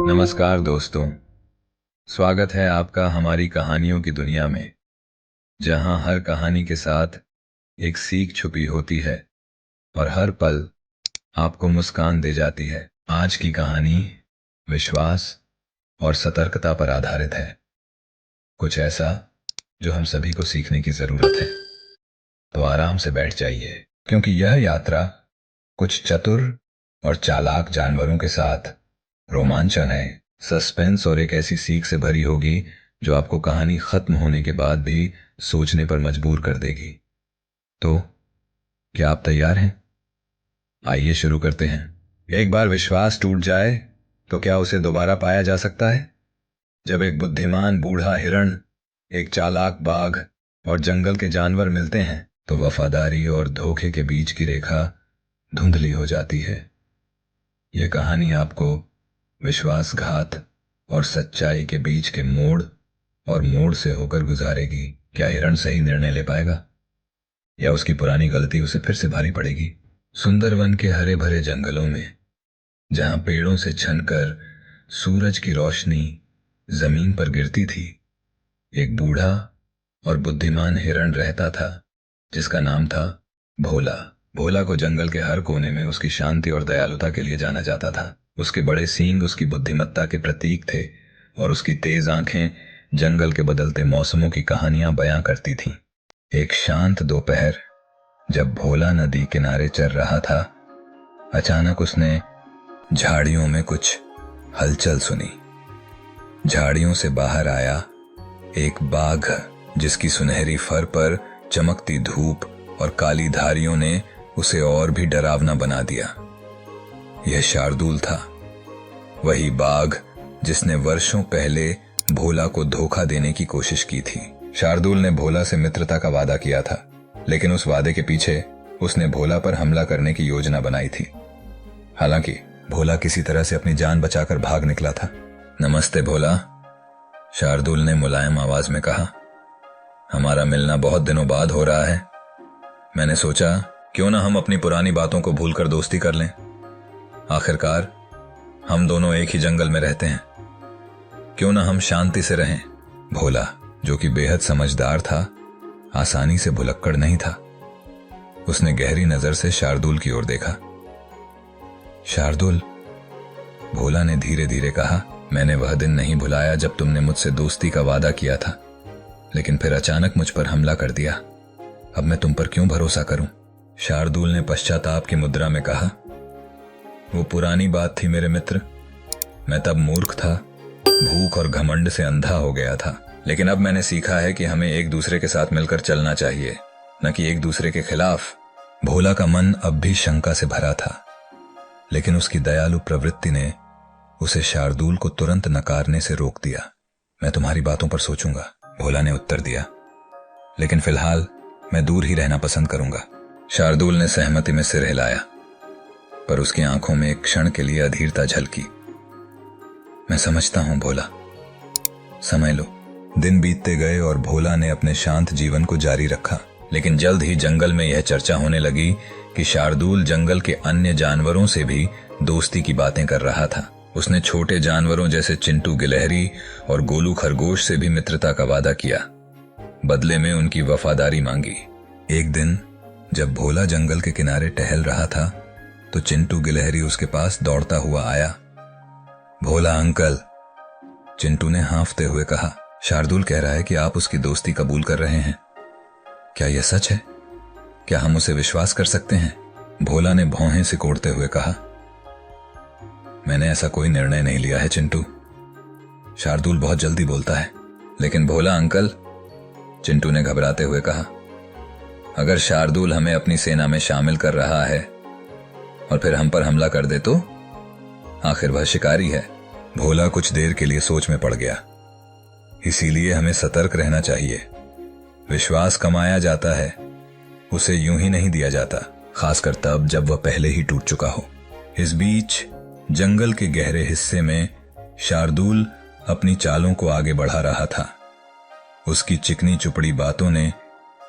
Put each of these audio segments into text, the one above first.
नमस्कार दोस्तों। स्वागत है आपका हमारी कहानियों की दुनिया में, जहां हर कहानी के साथ एक सीख छुपी होती है और हर पल आपको मुस्कान दे जाती है। आज की कहानी विश्वास और सतर्कता पर आधारित है, कुछ ऐसा जो हम सभी को सीखने की जरूरत है। तो आराम से बैठ जाइए, क्योंकि यह यात्रा कुछ चतुर और चालाक जानवरों के साथ रोमांचन है, सस्पेंस और एक ऐसी सीख से भरी होगी जो आपको कहानी खत्म होने के बाद भी सोचने पर मजबूर कर देगी। तो क्या आप तैयार हैं? आइए शुरू करते हैं। एक बार विश्वास टूट जाए तो क्या उसे दोबारा पाया जा सकता है? जब एक बुद्धिमान बूढ़ा हिरण, एक चालाक बाघ और जंगल के जानवर मिलते हैं तो वफादारी और धोखे के बीच की रेखा धुंधली हो जाती है। यह कहानी आपको विश्वासघात और सच्चाई के बीच के मोड़ और मोड़ से होकर गुजारेगी। क्या हिरण सही निर्णय ले पाएगा, या उसकी पुरानी गलती उसे फिर से भारी पड़ेगी? सुंदरवन के हरे भरे जंगलों में, जहां पेड़ों से छनकर सूरज की रोशनी जमीन पर गिरती थी, एक बूढ़ा और बुद्धिमान हिरण रहता था, जिसका नाम था भोला। भोला को जंगल के हर कोने में उसकी शांति और दयालुता के लिए जाना जाता था। उसके बड़े सींग उसकी बुद्धिमत्ता के प्रतीक थे और उसकी तेज आंखें जंगल के बदलते मौसमों की कहानियां बयां करती थीं। एक शांत दोपहर, जब भोला नदी किनारे चल रहा था, अचानक उसने झाड़ियों में कुछ हलचल सुनी। झाड़ियों से बाहर आया एक बाघ, जिसकी सुनहरी फर पर चमकती धूप और काली धारियों ने उसे और भी डरावना बना दिया। यह शार्दूल था, वही बाघ जिसने वर्षों पहले भोला को धोखा देने की कोशिश की थी। शार्दूल ने भोला से मित्रता का वादा किया था, लेकिन उस वादे के पीछे उसने भोला पर हमला करने की योजना बनाई थी। हालांकि भोला किसी तरह से अपनी जान बचाकर भाग निकला था। नमस्ते भोला, शार्दूल ने मुलायम आवाज में कहा। हमारा मिलना बहुत दिनों बाद हो रहा है। मैंने सोचा क्यों ना हम अपनी पुरानी बातों को भूलकर दोस्ती कर लें। आखिरकार हम दोनों एक ही जंगल में रहते हैं, क्यों ना हम शांति से रहें। भोला, जो कि बेहद समझदार था, आसानी से भुलक्कड़ नहीं था। उसने गहरी नजर से शार्दूल की ओर देखा। शार्दूल, भोला ने धीरे धीरे कहा, मैंने वह दिन नहीं भुलाया जब तुमने मुझसे दोस्ती का वादा किया था, लेकिन फिर अचानक मुझ पर हमला कर दिया। अब मैं तुम पर क्यों भरोसा करूं? शार्दूल ने पश्चाताप की मुद्रा में कहा। वो पुरानी बात थी मेरे मित्र। मैं तब मूर्ख था, भूख और घमंड से अंधा हो गया था। लेकिन अब मैंने सीखा है कि हमें एक दूसरे के साथ मिलकर चलना चाहिए, न कि एक दूसरे के खिलाफ। भोला का मन अब भी शंका से भरा था, लेकिन उसकी दयालु प्रवृत्ति ने उसे शार्दूल को तुरंत नकारने से रोक दिया। मैं तुम्हारी बातों पर सोचूंगा, भोला ने उत्तर दिया, लेकिन फिलहाल मैं दूर ही रहना पसंद करूंगा। शार्दूल ने सहमति में सिर हिलाया, पर उसकी आंखों में एक क्षण के लिए अधीरता झलकी। मैं समझता हूं भोला, समय लो। दिन बीतते गए और भोला ने अपने शांत जीवन को जारी रखा, लेकिन जल्द ही जंगल में यह चर्चा होने लगी कि शार्दूल जंगल के अन्य जानवरों से भी दोस्ती की बातें कर रहा था। उसने छोटे जानवरों जैसे चिंटू गिलहरी और गोलू खरगोश से भी मित्रता का वादा किया, बदले में उनकी वफादारी मांगी। एक दिन जब भोला जंगल के किनारे टहल रहा था, तो चिंटू गिलहरी उसके पास दौड़ता हुआ आया। भोला अंकल, चिंटू ने हांफते हुए कहा। शार्दूल कह रहा है कि आप उसकी दोस्ती कबूल कर रहे हैं। क्या यह सच है? क्या हम उसे विश्वास कर सकते हैं? भोला ने भौहें सिकोड़ते हुए कहा। मैंने ऐसा कोई निर्णय नहीं लिया है चिंटू। शार्दूल बहुत जल्दी बोलता है। लेकिन भोला अंकल, चिंटू ने घबराते हुए कहा, अगर शार्दूल हमें अपनी सेना में शामिल कर रहा है और फिर हम पर हमला कर दे तो? आखिर वह शिकारी है। भोला कुछ देर के लिए सोच में पड़ गया। इसीलिए हमें सतर्क रहना चाहिए। विश्वास कमाया जाता है, उसे यूं ही नहीं दिया जाता, खासकर तब जब वह पहले ही टूट चुका हो। इस बीच जंगल के गहरे हिस्से में शार्दूल अपनी चालों को आगे बढ़ा रहा था। उसकी चिकनी चुपड़ी बातों ने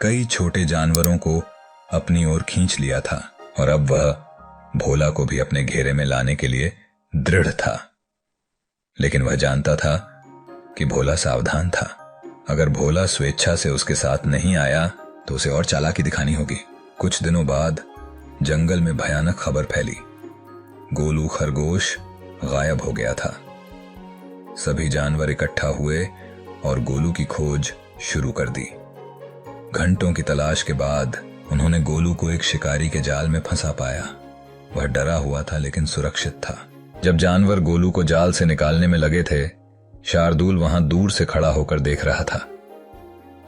कई छोटे जानवरों को अपनी ओर खींच लिया था, और अब वह भोला को भी अपने घेरे में लाने के लिए दृढ़ था। लेकिन वह जानता था कि भोला सावधान था। अगर भोला स्वेच्छा से उसके साथ नहीं आया तो उसे और चालाकी दिखानी होगी। कुछ दिनों बाद जंगल में भयानक खबर फैली। गोलू खरगोश गायब हो गया था। सभी जानवर इकट्ठा हुए और गोलू की खोज शुरू कर दी। घंटों की तलाश के बाद उन्होंने गोलू को एक शिकारी के जाल में फंसा पाया। वह डरा हुआ था लेकिन सुरक्षित था। जब जानवर गोलू को जाल से निकालने में लगे थे, शार्दुल वहां दूर से खड़ा होकर देख रहा था।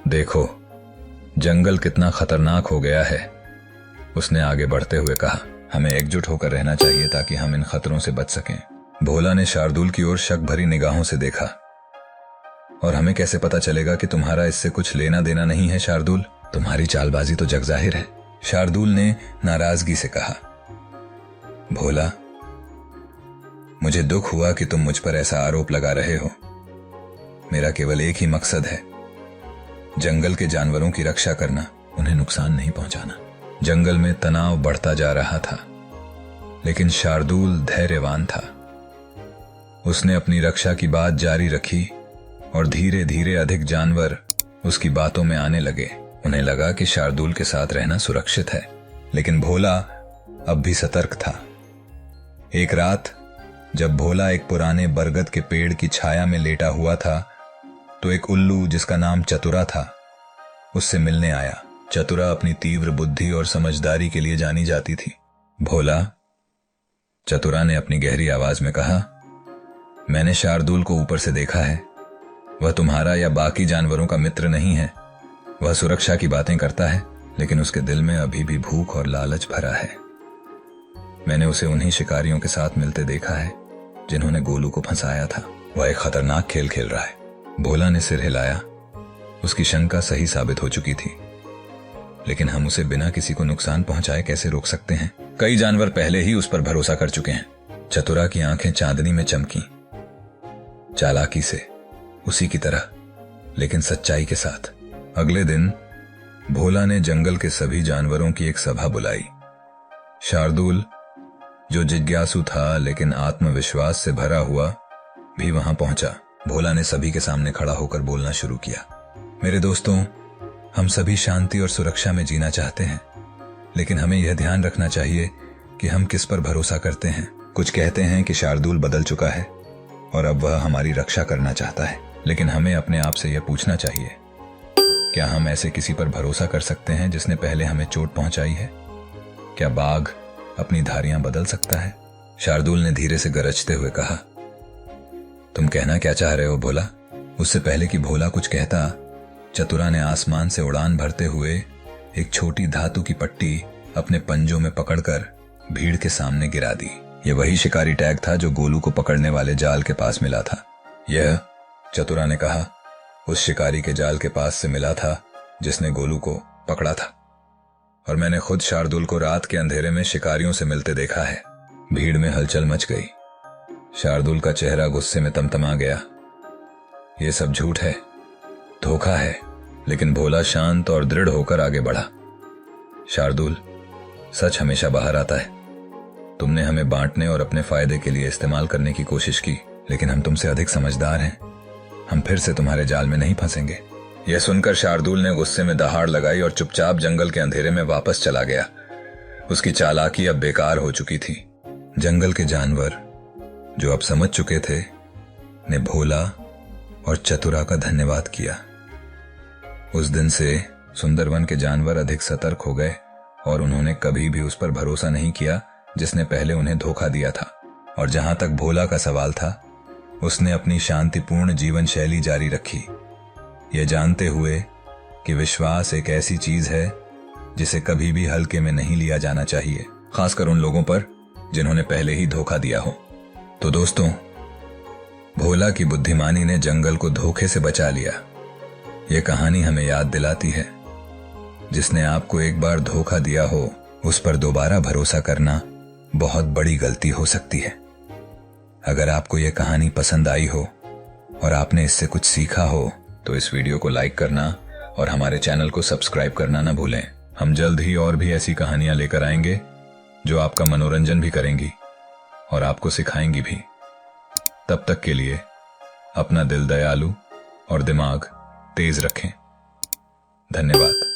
देखो, जंगल कितना खतरनाक हो गया है, उसने आगे बढ़ते हुए कहा। हमें एकजुट होकर रहना चाहिए ताकि हम इन खतरों से बच सकें। भोला ने शार्दुल की ओर शक भरी निगाहों से देखा। और हमें कैसे पता चलेगा कि तुम्हारा इससे कुछ लेना देना नहीं है शार्दुल? तुम्हारी चालबाजी तो जग जाहिर है, शार्दुल ने नाराजगी से कहा। भोला, मुझे दुख हुआ कि तुम मुझ पर ऐसा आरोप लगा रहे हो। मेरा केवल एक ही मकसद है, जंगल के जानवरों की रक्षा करना, उन्हें नुकसान नहीं पहुंचाना। जंगल में तनाव बढ़ता जा रहा था, लेकिन शार्दुल धैर्यवान था। उसने अपनी रक्षा की बात जारी रखी और धीरे धीरे अधिक जानवर उसकी बातों में आने लगे। उन्हें लगा कि शार्दुल के साथ रहना सुरक्षित है, लेकिन भोला अब भी सतर्क था। एक रात जब भोला एक पुराने बरगद के पेड़ की छाया में लेटा हुआ था, तो एक उल्लू जिसका नाम चतुरा था उससे मिलने आया। चतुरा अपनी तीव्र बुद्धि और समझदारी के लिए जानी जाती थी। भोला, चतुरा ने अपनी गहरी आवाज में कहा, मैंने शार्दुल को ऊपर से देखा है। वह तुम्हारा या बाकी जानवरों का मित्र नहीं है। वह सुरक्षा की बातें करता है, लेकिन उसके दिल में अभी भी भूख और लालच भरा है। मैंने उसे उन्हीं शिकारियों के साथ मिलते देखा है जिन्होंने गोलू को फंसाया था। वह एक खतरनाक खेल खेल रहा है। भोला ने सिर हिलाया। उसकी शंका सही साबित हो चुकी थी, लेकिन हम उसे बिना किसी को नुकसान पहुंचाए कैसे रोक सकते हैं? कई जानवर पहले ही उस पर भरोसा कर चुके हैं। चतुरा की आंखें चांदनी में चमकी। चालाकी से, उसी की तरह, लेकिन सच्चाई के साथ। अगले दिन भोला ने जंगल के सभी जानवरों की एक सभा बुलाई। शार्दुल, जो जिज्ञासु था लेकिन आत्मविश्वास से भरा हुआ, भी वहां पहुंचा। भोला ने सभी के सामने खड़ा होकर बोलना शुरू किया। मेरे दोस्तों, हम सभी शांति और सुरक्षा में जीना चाहते हैं, लेकिन हमें यह ध्यान रखना चाहिए कि हम किस पर भरोसा करते हैं। कुछ कहते हैं कि शार्दुल बदल चुका है और अब वह हमारी रक्षा करना चाहता है, लेकिन हमें अपने आप से यह पूछना चाहिए, क्या हम ऐसे किसी पर भरोसा कर सकते हैं जिसने पहले हमें चोट पहुंचाई है? क्या बाघ अपनी धारियां बदल सकता है? शार्दुल ने धीरे से गरजते हुए कहा। तुम कहना क्या चाह रहे हो भोला? उससे पहले कि भोला कुछ कहता, चतुरा ने आसमान से उड़ान भरते हुए एक छोटी धातु की पट्टी अपने पंजों में पकड़कर भीड़ के सामने गिरा दी। यह वही शिकारी टैग था जो गोलू को पकड़ने वाले जाल के पास मिला था। यह, चतुरा ने कहा, उस शिकारी के जाल के पास से मिला था जिसने गोलू को पकड़ा था, और मैंने खुद शार्दुल को रात के अंधेरे में शिकारियों से मिलते देखा है। भीड़ में हलचल मच गई। शार्दुल का चेहरा गुस्से में तमतमा गया। यह सब झूठ है, धोखा है। लेकिन भोला शांत और दृढ़ होकर आगे बढ़ा। शार्दुल, सच हमेशा बाहर आता है। तुमने हमें बांटने और अपने फायदे के लिए इस्तेमाल करने की कोशिश की, लेकिन हम तुमसे अधिक समझदार हैं। हम फिर से तुम्हारे जाल में नहीं फंसेंगे। यह सुनकर शार्दुल ने गुस्से में दहाड़ लगाई और चुपचाप जंगल के अंधेरे में वापस चला गया। उसकी चालाकी अब बेकार हो चुकी थी। जंगल के जानवर, जो अब समझ चुके थे, ने भोला और चतुरा का धन्यवाद किया। उस दिन से सुंदरवन के जानवर अधिक सतर्क हो गए और उन्होंने कभी भी उस पर भरोसा नहीं किया जिसने पहले उन्हें धोखा दिया था। और जहां तक भोला का सवाल था, उसने अपनी शांतिपूर्ण जीवन शैली जारी रखी, यह जानते हुए कि विश्वास एक ऐसी चीज है जिसे कभी भी हल्के में नहीं लिया जाना चाहिए, खासकर उन लोगों पर जिन्होंने पहले ही धोखा दिया हो। तो दोस्तों, भोला की बुद्धिमानी ने जंगल को धोखे से बचा लिया। यह कहानी हमें याद दिलाती है, जिसने आपको एक बार धोखा दिया हो, उस पर दोबारा भरोसा करना बहुत बड़ी गलती हो सकती है। अगर आपको यह कहानी पसंद आई हो और आपने इससे कुछ सीखा हो, तो इस वीडियो को लाइक करना और हमारे चैनल को सब्सक्राइब करना ना भूलें। हम जल्द ही और भी ऐसी कहानियां लेकर आएंगे जो आपका मनोरंजन भी करेंगी और आपको सिखाएंगी भी। तब तक के लिए अपना दिल दयालु और दिमाग तेज रखें। धन्यवाद।